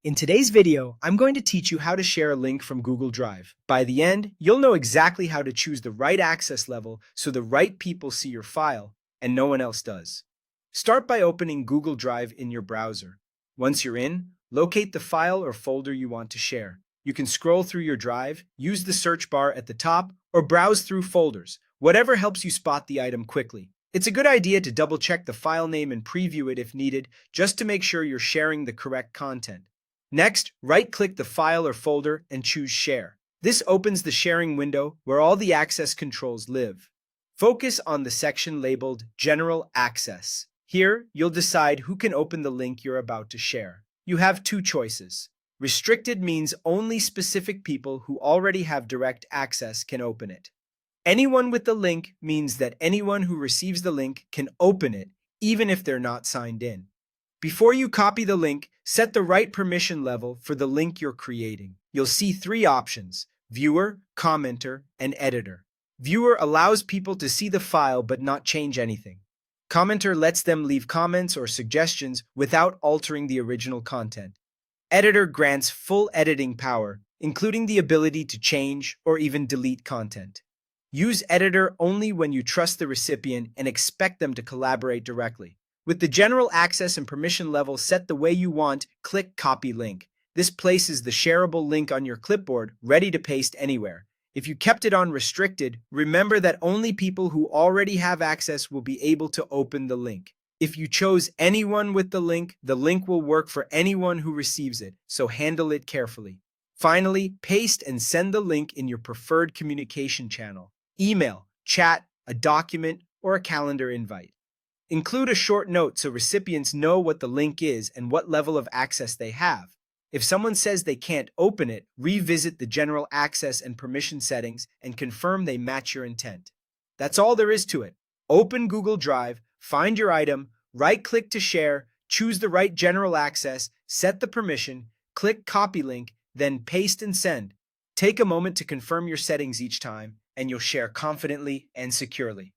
In today's video, I'm going to teach you how to share a link from Google Drive. By the end, you'll know exactly how to choose the right access level so the right people see your file and no one else does. Start by opening Google Drive in your browser. Once you're in, locate the file or folder you want to share. You can scroll through your drive, use the search bar at the top, or browse through folders, whatever helps you spot the item quickly. It's a good idea to double-check the file name and preview it if needed, just to make sure you're sharing the correct content. Next, right-click the file or folder and choose Share. This opens the sharing window where all the access controls live. Focus on the section labeled General Access. Here, you'll decide who can open the link you're about to share. You have two choices. Restricted means only specific people who already have direct access can open it. Anyone with the link means that anyone who receives the link can open it, even if they're not signed in. Before you copy the link, set the right permission level for the link you're creating. You'll see three options: Viewer, Commenter, and Editor. Viewer allows people to see the file but not change anything. Commenter lets them leave comments or suggestions without altering the original content. Editor grants full editing power, including the ability to change or even delete content. Use Editor only when you trust the recipient and expect them to collaborate directly. With the general access and permission level set the way you want, click Copy Link. This places the shareable link on your clipboard, ready to paste anywhere. If you kept it on restricted, remember that only people who already have access will be able to open the link. If you chose anyone with the link will work for anyone who receives it, so handle it carefully. Finally, paste and send the link in your preferred communication channel: email, chat, a document, or a calendar invite. Include a short note so recipients know what the link is and what level of access they have. If someone says they can't open it, revisit the general access and permission settings and confirm they match your intent. That's all there is to it. Open Google Drive, find your item, right-click to share, choose the right general access, set the permission, click Copy Link, then paste and send. Take a moment to confirm your settings each time, and you'll share confidently and securely.